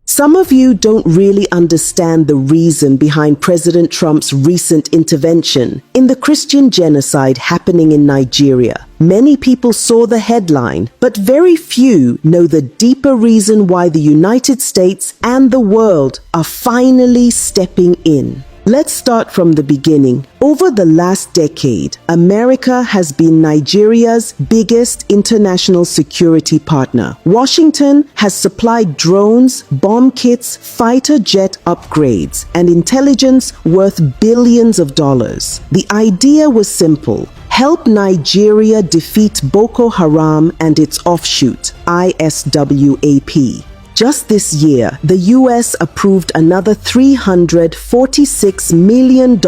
Some of you don't really understand the reason behind President Trump's recent intervention in the Christian genocide happening in Nigeria. Many people saw the headline, but very few know the deeper reason why the United States and the world are finally stepping in. Let's start from the beginning. Over the last decade, America has been Nigeria's biggest international security partner. Washington has supplied drones, bomb kits, fighter jet upgrades, and intelligence worth billions of dollars. The idea was simple: help Nigeria defeat Boko Haram and its offshoot, ISWAP. Just this year, the US approved another $346 million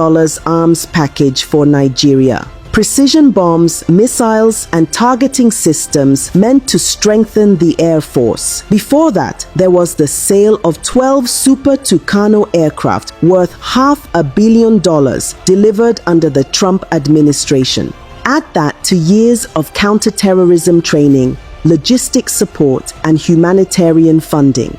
arms package for Nigeria. Precision bombs, missiles, and targeting systems meant to strengthen the Air Force. Before that, there was the sale of 12 Super Tucano aircraft worth $500 million delivered under the Trump administration. Add that to years of counterterrorism training, logistics support, and humanitarian funding.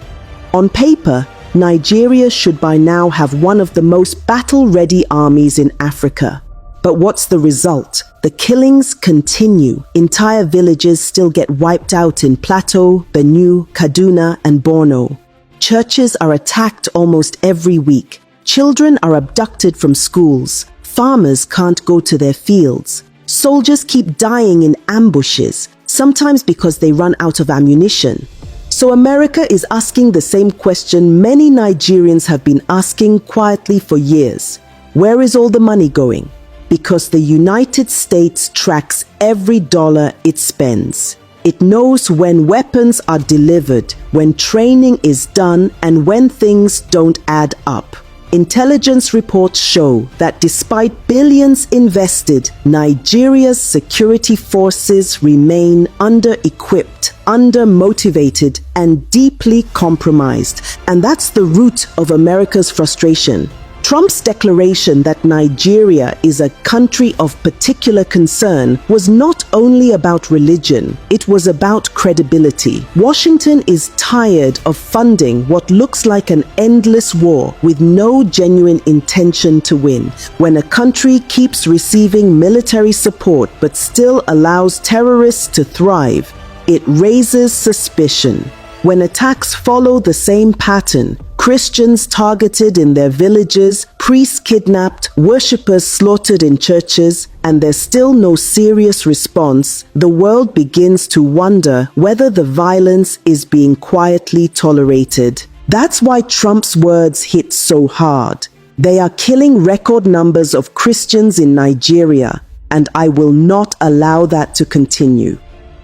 On paper, Nigeria should by now have one of the most battle-ready armies in Africa. But what's the result? The killings continue. Entire villages still get wiped out in Plateau, Benue, Kaduna, and Borno. Churches are attacked almost every week. Children are abducted from schools. Farmers can't go to their fields. Soldiers keep dying in ambushes, sometimes because they run out of ammunition. So America is asking the same question many Nigerians have been asking quietly for years. Where is all the money going? Because the United States tracks every dollar it spends. It knows when weapons are delivered, when training is done, and when things don't add up. Intelligence reports show that despite billions invested, Nigeria's security forces remain under-equipped, under-motivated, and deeply compromised. And that's the root of America's frustration. Trump's declaration that Nigeria is a country of particular concern was not only about religion, it was about credibility. Washington is tired of funding what looks like an endless war with no genuine intention to win. When a country keeps receiving military support but still allows terrorists to thrive, it raises suspicion. When attacks follow the same pattern, Christians targeted in their villages, priests kidnapped, worshippers slaughtered in churches, and there's still no serious response, the world begins to wonder whether the violence is being quietly tolerated. That's why Trump's words hit so hard. They are killing record numbers of Christians in Nigeria, and I will not allow that to continue.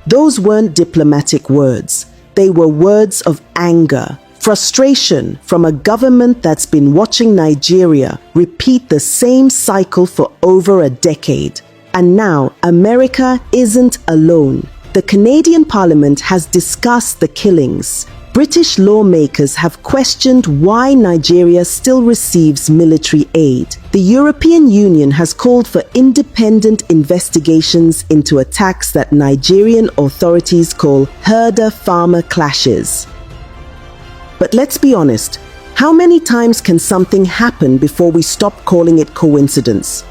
Those weren't diplomatic words. They were words of anger. Frustration from a government that's been watching Nigeria repeat the same cycle for over a decade. And now, America isn't alone. The Canadian Parliament has discussed the killings. British lawmakers have questioned why Nigeria still receives military aid. The European Union has called for independent investigations into attacks that Nigerian authorities call herder-farmer clashes. But let's be honest, how many times can something happen before we stop calling it coincidence?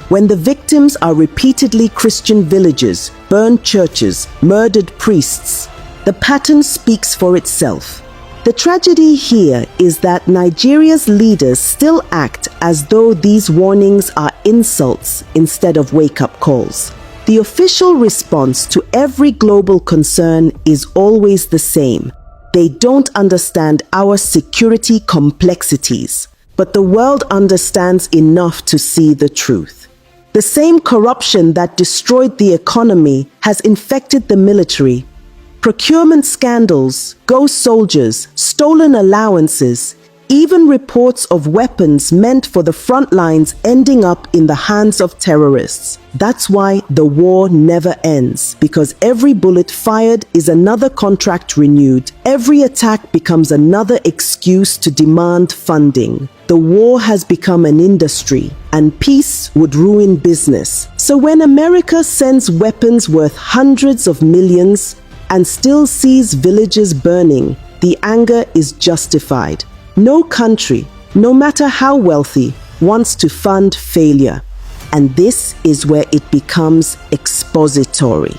When the victims are repeatedly Christian villages, burned churches, murdered priests, the pattern speaks for itself. The tragedy here is that Nigeria's leaders still act as though these warnings are insults instead of wake-up calls. The official response to every global concern is always the same. They don't understand our security complexities, but the world understands enough to see the truth. The same corruption that destroyed the economy has infected the military. Procurement scandals, ghost soldiers, stolen allowances, even reports of weapons meant for the front lines ending up in the hands of terrorists. That's why the war never ends, because every bullet fired is another contract renewed. Every attack becomes another excuse to demand funding. The war has become an industry, and peace would ruin business. So when America sends weapons worth hundreds of millions and still sees villages burning, The anger is justified. No country, no matter how wealthy, wants to fund failure. And this is where it becomes expository.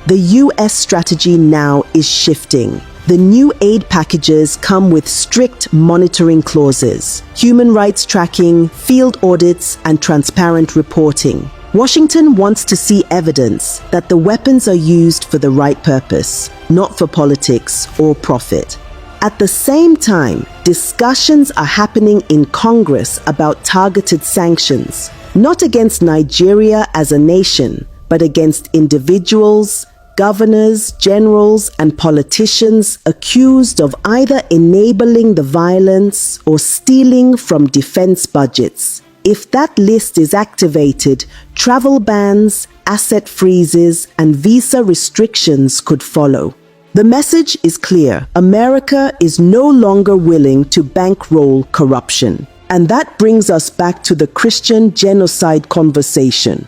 The US strategy now is shifting. The new aid packages come with strict monitoring clauses, human rights tracking, field audits, and transparent reporting. Washington wants to see evidence that the weapons are used for the right purpose, not for politics or profit. At the same time, discussions are happening in Congress about targeted sanctions, not against Nigeria as a nation, but against individuals, governors, generals, and politicians accused of either enabling the violence or stealing from defense budgets. If that list is activated, travel bans, asset freezes, and visa restrictions could follow. The message is clear. America is no longer willing to bankroll corruption. And that brings us back to the Christian genocide conversation.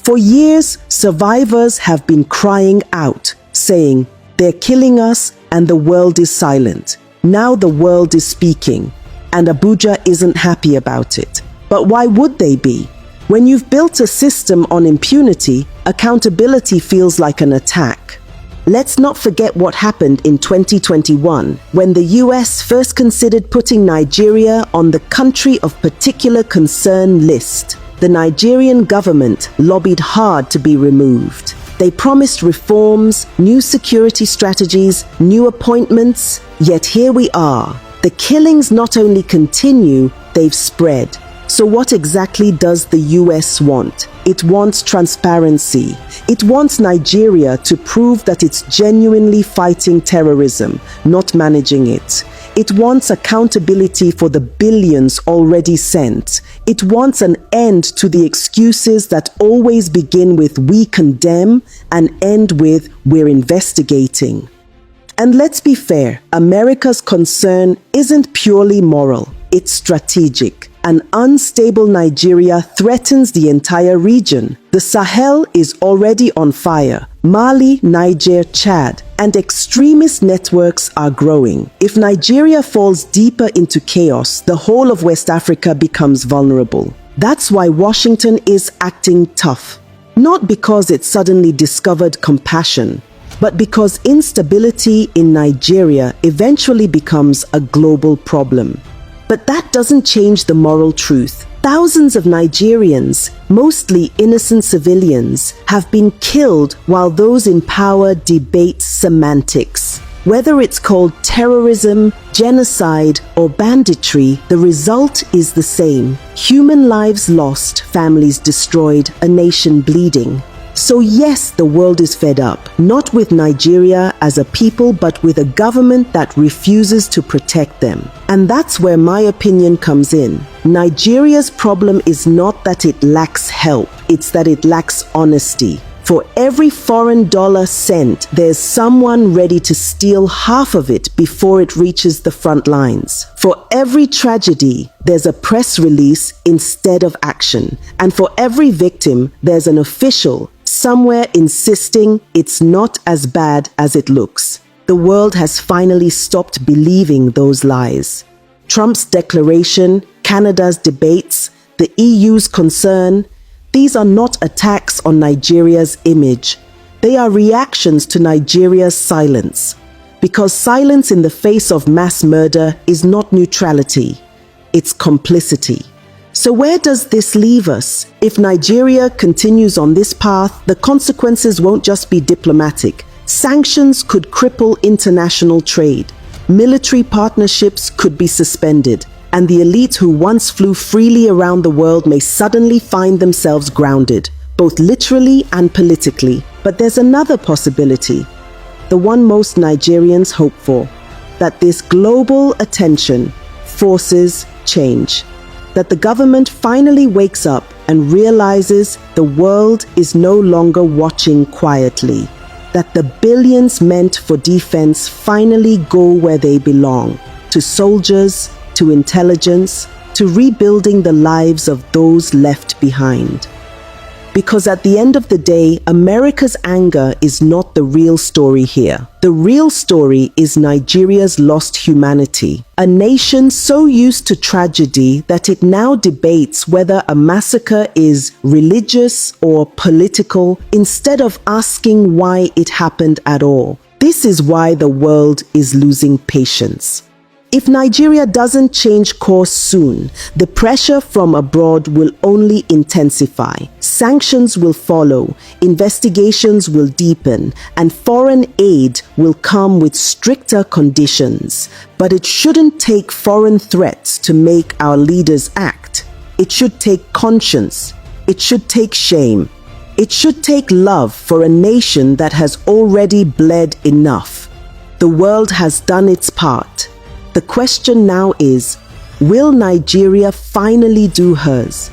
For years, survivors have been crying out, saying, "They're killing us and the world is silent." Now the world is speaking, and Abuja isn't happy about it. But why would they be? When you've built a system on impunity, accountability feels like an attack. Let's not forget what happened in 2021, when the US first considered putting Nigeria on the country of particular concern list. The Nigerian government lobbied hard to be removed. They promised reforms, new security strategies, new appointments, yet here we are. The killings not only continue, they've spread. So what exactly does the US want? It wants transparency. It wants Nigeria to prove that it's genuinely fighting terrorism, not managing it. It wants accountability for the billions already sent. It wants an end to the excuses that always begin with "we condemn" and end with "we're investigating." And let's be fair, America's concern isn't purely moral, it's strategic. An unstable Nigeria threatens the entire region. The Sahel is already on fire. Mali, Niger, Chad, and extremist networks are growing. If Nigeria falls deeper into chaos, the whole of West Africa becomes vulnerable. That's why Washington is acting tough. Not because it suddenly discovered compassion, but because instability in Nigeria eventually becomes a global problem. But that doesn't change the moral truth. Thousands of Nigerians, mostly innocent civilians, have been killed while those in power debate semantics. Whether it's called terrorism, genocide, or banditry, the result is the same. Human lives lost, families destroyed, a nation bleeding. So yes, the world is fed up, not with Nigeria as a people, but with a government that refuses to protect them. And that's where my opinion comes in. Nigeria's problem is not that it lacks help, it's that it lacks honesty. For every foreign dollar sent, there's someone ready to steal half of it before it reaches the front lines. For every tragedy, there's a press release instead of action. And for every victim, there's an official somewhere insisting it's not as bad as it looks. The world has finally stopped believing those lies. Trump's declaration, Canada's debates, the EU's concern, these are not attacks on Nigeria's image. They are reactions to Nigeria's silence. Because silence in the face of mass murder is not neutrality, it's complicity. So where does this leave us? If Nigeria continues on this path, the consequences won't just be diplomatic. Sanctions could cripple international trade. Military partnerships could be suspended. And the elite who once flew freely around the world may suddenly find themselves grounded, both literally and politically. But there's another possibility, the one most Nigerians hope for, that this global attention forces change. That the government finally wakes up and realizes the world is no longer watching quietly. That the billions meant for defense finally go where they belong, to soldiers, to intelligence, to rebuilding the lives of those left behind. Because at the end of the day, America's anger is not the real story here. The real story is Nigeria's lost humanity, a nation so used to tragedy that it now debates whether a massacre is religious or political instead of asking why it happened at all. This is why the world is losing patience. If Nigeria doesn't change course soon, the pressure from abroad will only intensify. Sanctions will follow, investigations will deepen, and foreign aid will come with stricter conditions. But it shouldn't take foreign threats to make our leaders act. It should take conscience. It should take shame. It should take love for a nation that has already bled enough. The world has done its part. The question now is, will Nigeria finally do hers?